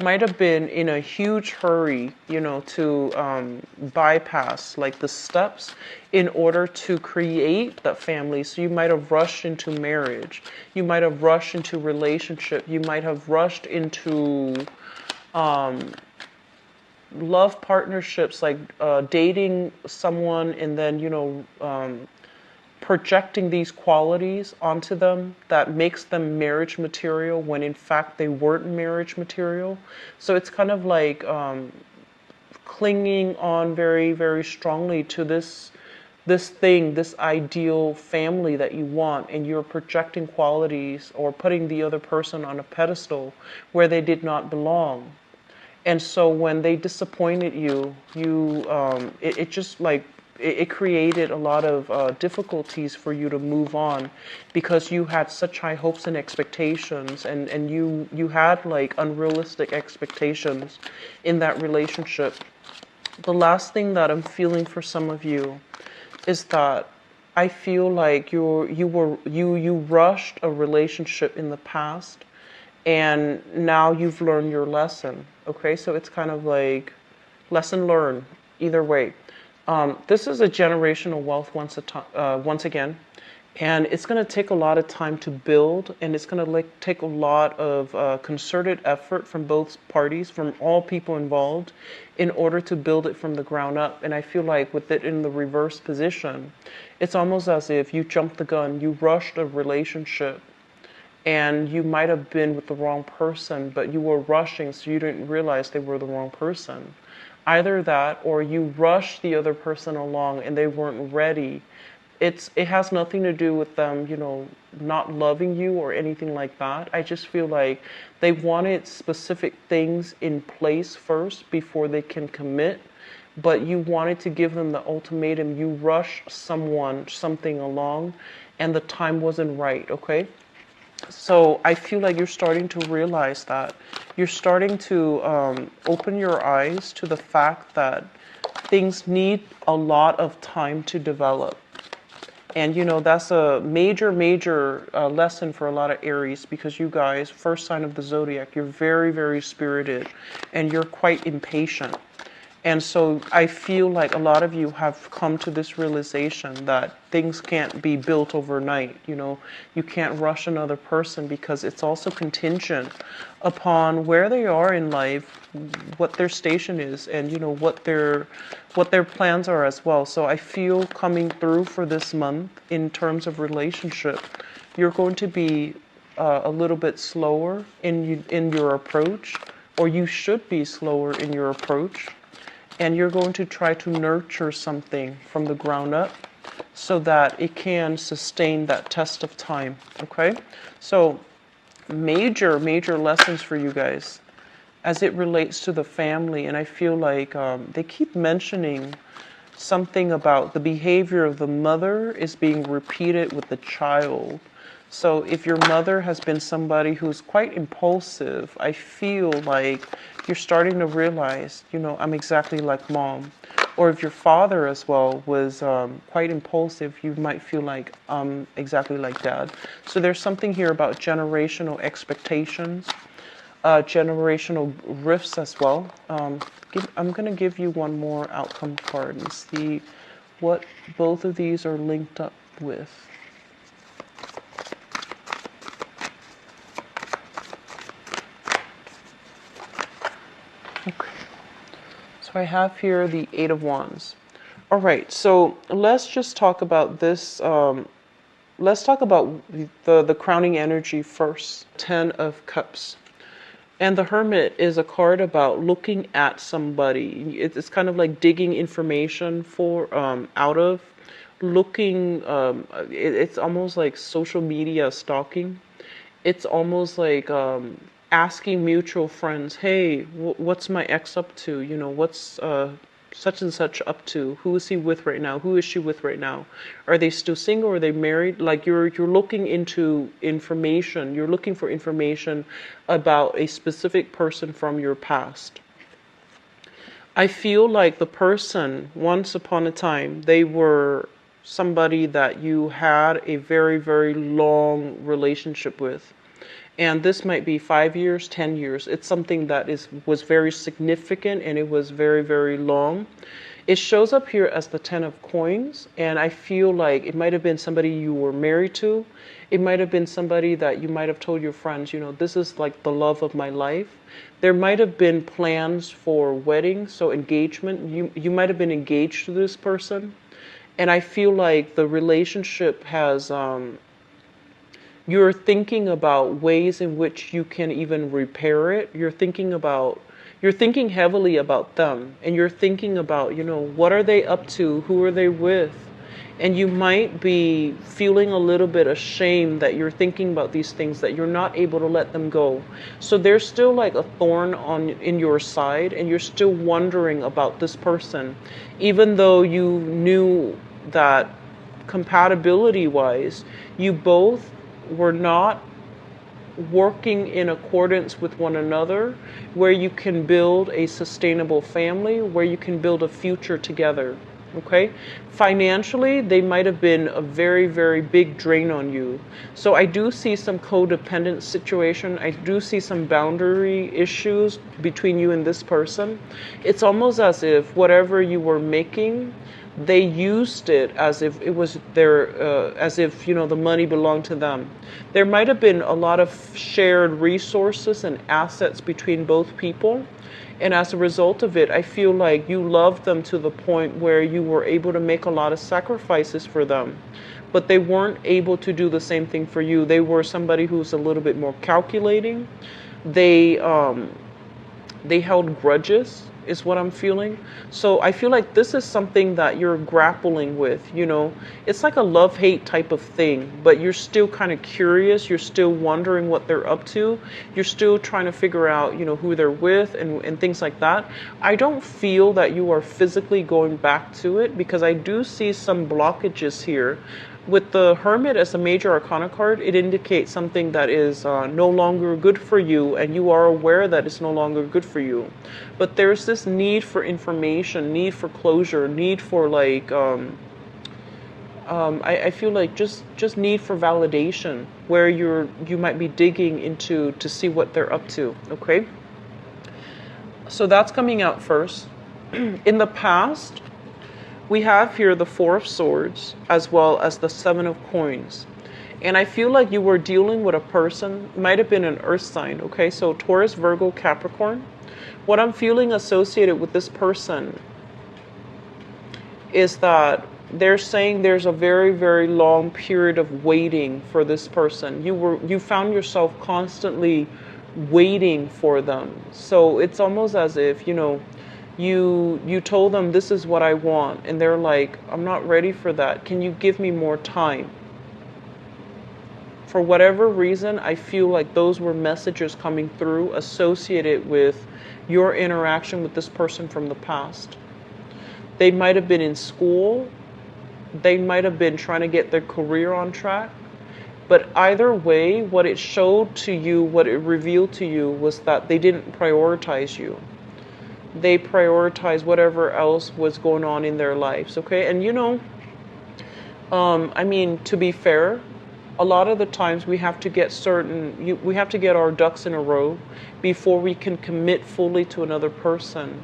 might have been in a huge hurry, to bypass like the steps in order to create that family. So you might have rushed into marriage. You might have rushed into relationship. You might have rushed into love partnerships, like dating someone and then, projecting these qualities onto them that makes them marriage material when in fact they weren't marriage material. So it's kind of like clinging on very, very strongly to this thing, this ideal family that you want, and you're projecting qualities or putting the other person on a pedestal where they did not belong. And so when they disappointed you, it just like it created a lot of difficulties for you to move on, because you had such high hopes and expectations, and you had like unrealistic expectations in that relationship. The last thing that I'm feeling for some of you is that I feel like you rushed a relationship in the past, and now you've learned your lesson. Okay, so it's kind of like lesson learned either way. This is a generational wealth once again, And it's going to take a lot of time to build, and it's going to take a lot of concerted effort from both parties, from all people involved, in order to build it from the ground up. And I feel like with it in the reverse position, it's almost as if you jumped the gun, you rushed a relationship, and you might have been with the wrong person, but you were rushing, so you didn't realize they were the wrong person. Either that, or you rushed the other person along and they weren't ready. It has nothing to do with them, not loving you or anything like that. I just feel like they wanted specific things in place first before they can commit, but you wanted to give them the ultimatum. You rushed something along, and the time wasn't right, okay? So I feel like you're starting to realize that. You're starting to open your eyes to the fact that things need a lot of time to develop. And that's a major, major lesson for a lot of Aries, because you guys, first sign of the zodiac, you're very, very spirited and you're quite impatient. And so I feel like a lot of you have come to this realization that things can't be built overnight. You can't rush another person, because it's also contingent upon where they are in life, what their station is, and what their plans are as well. So I feel coming through for this month in terms of relationship, you're going to be a little bit slower in your approach, or you should be slower in your approach. And you're going to try to nurture something from the ground up so that it can sustain that test of time, okay? So major, major lessons for you guys as it relates to the family. And I feel like they keep mentioning something about the behavior of the mother is being repeated with the child. So if your mother has been somebody who's quite impulsive, I feel like you're starting to realize, I'm exactly like mom. Or if your father as well was quite impulsive, you might feel like I'm exactly like dad. So there's something here about generational expectations, generational rifts as well. I'm going to give you one more outcome card and see what both of these are linked up with. Okay, so I have here the Eight of Wands. All right, so let's just talk about this. Let's talk about the crowning energy first. Ten of Cups. And the Hermit is a card about looking at somebody. It's kind of like digging information out of, looking. It's almost like social media stalking. It's almost like asking mutual friends, hey, what's my ex up to? What's such and such up to? Who is he with right now? Who is she with right now? Are they still single? Are they married? Like you're looking into information. You're looking for information about a specific person from your past. I feel like the person, once upon a time, they were somebody that you had a very, very long relationship with. And this might be 5 years, 10 years. It's something that was very significant, and it was very, very long. It shows up here as the Ten of Coins, and I feel like it might have been somebody you were married to. It might have been somebody that you might have told your friends, this is like the love of my life. There might have been plans for wedding, so engagement. You might have been engaged to this person. And I feel like the relationship has... you're thinking about ways in which you can even repair it. You're thinking heavily about them, and you're thinking about, what are they up to? Who are they with? And you might be feeling a little bit ashamed that you're thinking about these things, that you're not able to let them go. So there's still like a thorn in your side, and you're still wondering about this person, even though you knew that compatibility-wise, you both were not working in accordance with one another, where you can build a sustainable family, where you can build a future together. Okay? Financially, they might have been a very, very big drain on you. So I do see some codependent situation. I do see some boundary issues between you and this person. It's almost as if whatever you were making, they used it as if it was their, as if, the money belonged to them. There might have been a lot of shared resources and assets between both people. And as a result of it, I feel like you loved them to the point where you were able to make a lot of sacrifices for them. But they weren't able to do the same thing for you. They were somebody who's a little bit more calculating. They held grudges, is what I'm feeling. So I feel like this is something that you're grappling with, It's like a love-hate type of thing, but you're still kind of curious. You're still wondering what they're up to. You're still trying to figure out, who they're with and things like that. I don't feel that you are physically going back to it because I do see some blockages here. With the Hermit as a major arcana card, it indicates something that is no longer good for you, and you are aware that it's no longer good for you. But there's this need for information, need for closure, need for I feel like just need for validation, where you might be digging into to see what they're up to. Okay, so that's coming out first. In the past, we have here the Four of Swords as well as the Seven of Coins. And I feel like you were dealing with a person, might have been an earth sign, okay? So Taurus, Virgo, Capricorn. What I'm feeling associated with this person is that they're saying there's a very, very long period of waiting for this person. You found yourself constantly waiting for them. So it's almost as if, you told them this is what I want, and they're like, I'm not ready for that. Can you give me more time? For whatever reason, I feel like those were messages coming through associated with your interaction with this person from the past. They might have been in school. They might have been trying to get their career on track. But either way, what it showed to you, what it revealed to you, was that they didn't prioritize you. They prioritize whatever else was going on in their lives, okay? And to be fair, a lot of the times we have to get we have to get our ducks in a row before we can commit fully to another person.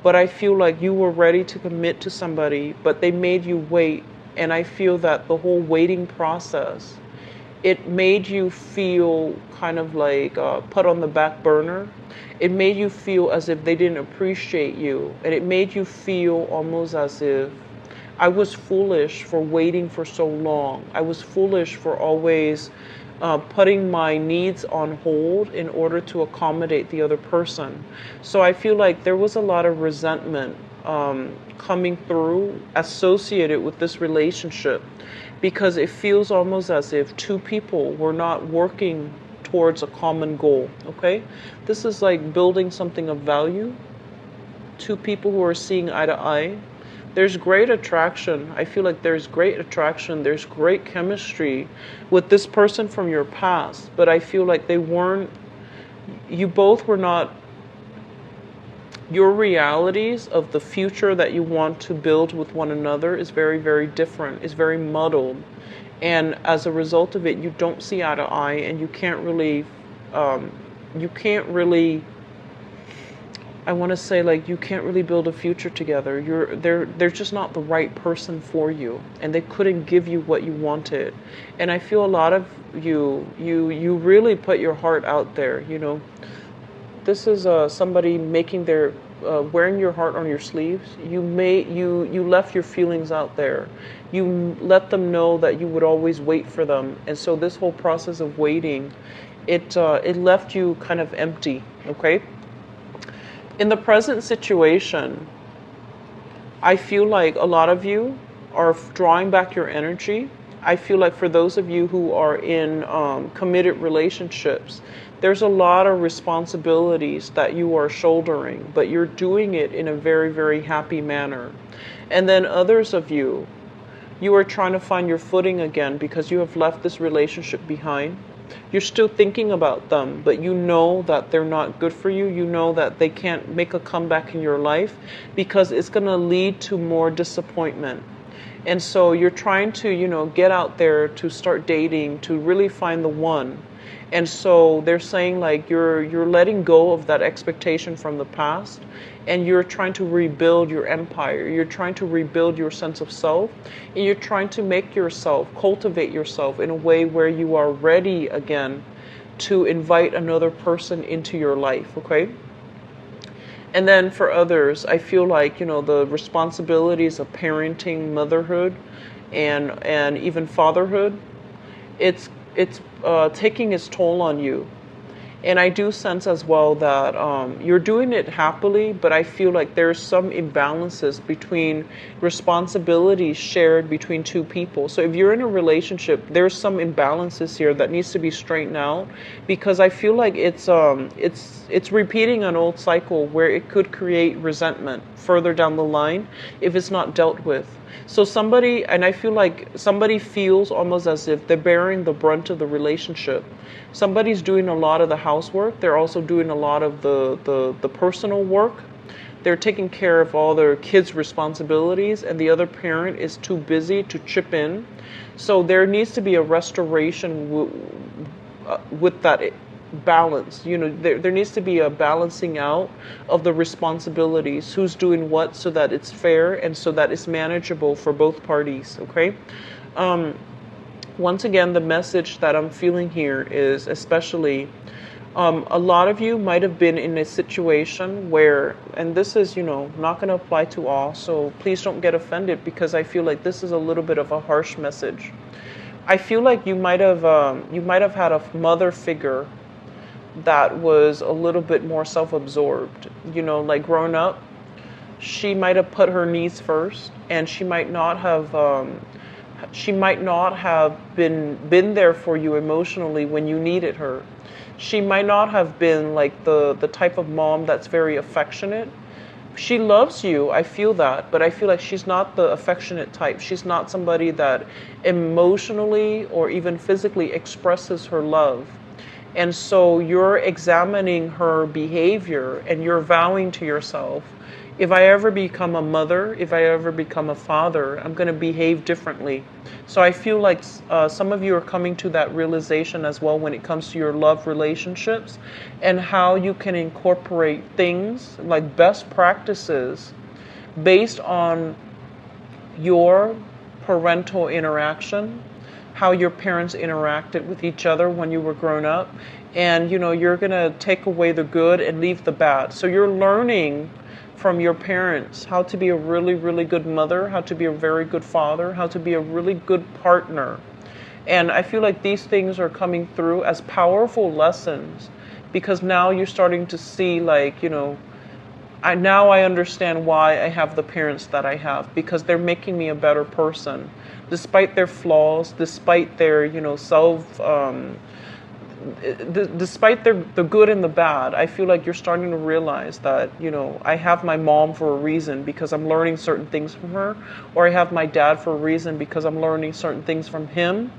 But I feel like you were ready to commit to somebody, but they made you wait. And I feel that the whole waiting process, it made you feel kind of like put on the back burner. It made you feel as if they didn't appreciate you. And it made you feel almost as if I was foolish for waiting for so long. I was foolish for always putting my needs on hold in order to accommodate the other person. So I feel like there was a lot of resentment coming through associated with this relationship, because it feels almost as if two people were not working towards a common goal, okay? This is like building something of value. Two people who are seeing eye to eye. There's great attraction. I feel like there's great attraction. There's great chemistry with this person from your past, but I feel like you both were not, your realities of the future that you want to build with one another is very, very different. It's very muddled. And as a result of it, you don't see eye to eye, and you can't really, I want to say, like, you can't really build a future together. They're just not the right person for you, and they couldn't give you what you wanted. And I feel a lot of you really put your heart out there, This is somebody making their wearing your heart on your sleeves. You left your feelings out there. You let them know that you would always wait for them. And so this whole process of waiting, it left you kind of empty, okay? In the present situation, I feel like a lot of you are drawing back your energy. I feel like for those of you who are in committed relationships, there's a lot of responsibilities that you are shouldering, but you're doing it in a very, very happy manner. And then others of you are trying to find your footing again because you have left this relationship behind. You're still thinking about them, but you know that they're not good for you. You know that they can't make a comeback in your life because it's going to lead to more disappointment. And so you're trying to, get out there to start dating, to really find the one. And so they're saying like you're letting go of that expectation from the past, and you're trying to rebuild your empire. You're trying to rebuild your sense of self, and you're trying to make yourself, cultivate yourself in a way where you are ready again to invite another person into your life, okay? And then for others, I feel like, the responsibilities of parenting, motherhood, and even fatherhood, it's taking its toll on you. And I do sense as well that you're doing it happily, but I feel like there's some imbalances between responsibilities shared between two people. So if you're in a relationship, there's some imbalances here that needs to be straightened out, because I feel like it's repeating an old cycle where it could create resentment further down the line if it's not dealt with. So somebody, and I feel like somebody feels almost as if they're bearing the brunt of the relationship. Somebody's doing a lot of the housework. They're also doing a lot of the personal work. They're taking care of all their kids' responsibilities, and the other parent is too busy to chip in. So there needs to be a restoration with that balance. There needs to be a balancing out of the responsibilities, who's doing what, so that it's fair and so that it's manageable for both parties, okay? Once again, the message that I'm feeling here is especially a lot of you might have been in a situation where, and this is, not going to apply to all, so please don't get offended, because I feel like this is a little bit of a harsh message. I feel like you might have had a mother figure that was a little bit more self-absorbed. Like growing up, she might have put her needs first, and she might not have been there for you emotionally when you needed her. She might not have been like the type of mom that's very affectionate. She loves you, I feel that, but I feel like she's not the affectionate type. She's not somebody that emotionally or even physically expresses her love. And so you're examining her behavior, and you're vowing to yourself, if I ever become a mother, if I ever become a father, I'm going to behave differently. So I feel like some of you are coming to that realization as well when it comes to your love relationships, and how you can incorporate things like best practices based on your parental interaction, how your parents interacted with each other when you were grown up. And, you're going to take away the good and leave the bad. So you're learning from your parents how to be a really, really good mother, how to be a very good father, how to be a really good partner. And I feel like these things are coming through as powerful lessons, because now you're starting to see, like, I understand why I have the parents that I have, because they're making me a better person, despite their flaws, despite their, despite the good and the bad. I feel like you're starting to realize that, I have my mom for a reason, because I'm learning certain things from her, or I have my dad for a reason, because I'm learning certain things from him,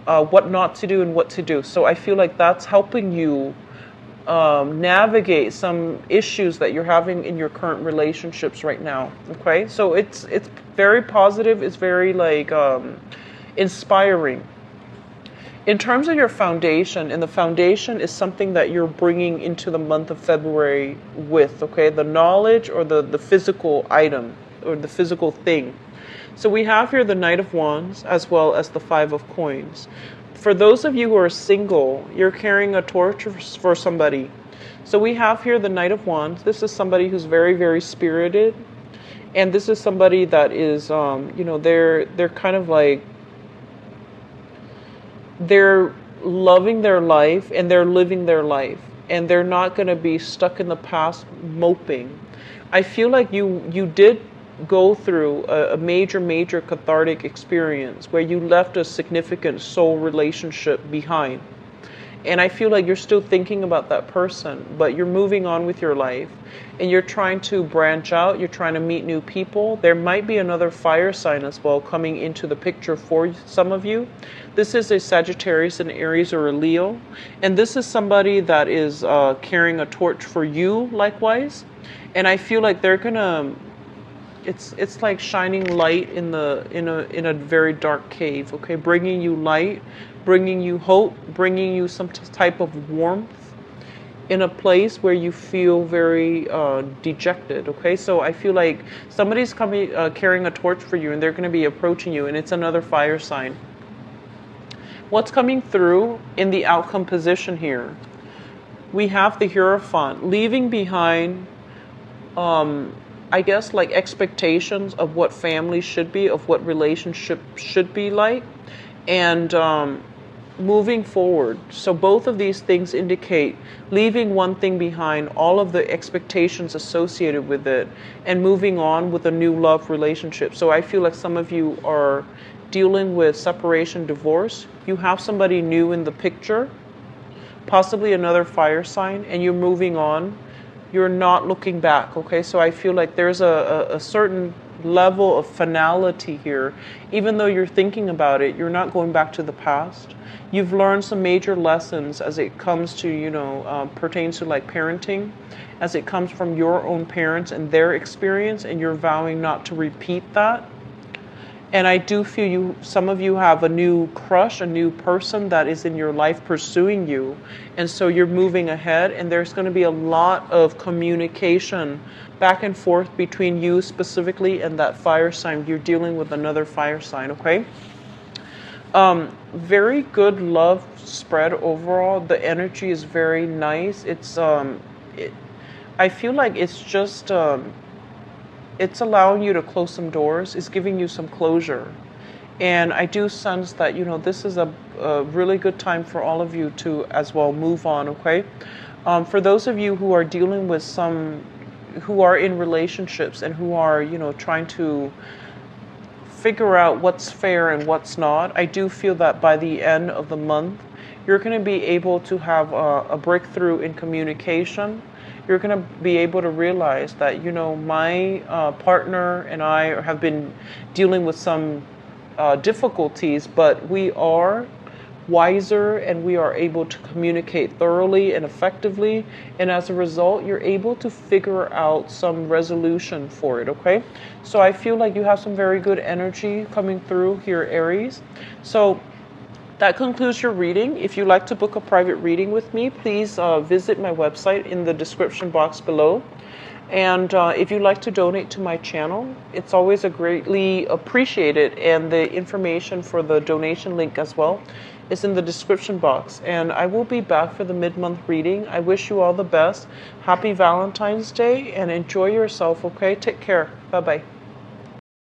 what not to do and what to do. So I feel like that's helping you navigate some issues that you're having in your current relationships right now. Okay, so it's very positive. It's very inspiring. In terms of your foundation, and the foundation is something that you're bringing into the month of February with, okay, the knowledge or the physical item or the physical thing. So we have here the Knight of Wands as well as the Five of Coins. For those of you who are single, you're carrying a torch for somebody. So we have here the Knight of Wands. This is somebody who's very, very spirited. And this is somebody that is, they're kind of like, they're loving their life and they're living their life, and they're not going to be stuck in the past moping. I feel like you did go through a major cathartic experience where you left a significant soul relationship behind. And I feel like you're still thinking about that person, but you're moving on with your life and you're trying to branch out. You're trying to meet new people. There might be another fire sign as well coming into the picture for some of you. This is a Sagittarius, an Aries, or a Leo. And this is somebody that is carrying a torch for you likewise. And I feel like they're gonna, it's like shining light in a very dark cave, okay? Bringing you light, bringing you hope, bringing you some type of warmth in a place where you feel very dejected. Okay, so I feel like somebody's coming, carrying a torch for you, and they're going to be approaching you, and it's another fire sign. What's coming through in the outcome position here? We have the Hierophant leaving behind, I guess, like expectations of what family should be, of what relationship should be like, and moving forward. So both of these things indicate leaving one thing behind, all of the expectations associated with it, and moving on with a new love relationship. So I feel like some of you are dealing with separation, divorce. You have somebody new in the picture, possibly another fire sign, and you're moving on. You're not looking back. Okay, so I feel like there's a certain level of finality here. Even though you're thinking about it, you're not going back to the past. You've learned some major lessons as it comes to, pertains to like parenting, as it comes from your own parents and their experience, and you're vowing not to repeat that. And I do feel some of you have a new crush, a new person that is in your life pursuing you. And so you're moving ahead, and there's going to be a lot of communication back and forth between you specifically and that fire sign. You're dealing with another fire sign, okay? Very good love spread overall. The energy is very nice. It's, I feel like it's just, it's allowing you to close some doors. It's giving you some closure. And I do sense that, this is a really good time for all of you to as well move on, okay? For those of you who are dealing with who are in relationships and who are, trying to figure out what's fair and what's not, I do feel that by the end of the month, you're going to be able to have a breakthrough in communication. You're going to be able to realize that, my partner and I have been dealing with some difficulties, but we are wiser and we are able to communicate thoroughly and effectively. And as a result, you're able to figure out some resolution for it, okay? So I feel like you have some very good energy coming through here, Aries. So that concludes your reading. If you'd like to book a private reading with me, please visit my website in the description box below. And if you'd like to donate to my channel, it's always greatly appreciated. And the information for the donation link as well is in the description box. And I will be back for the mid-month reading. I wish you all the best. Happy Valentine's Day and enjoy yourself, okay? Take care. Bye-bye.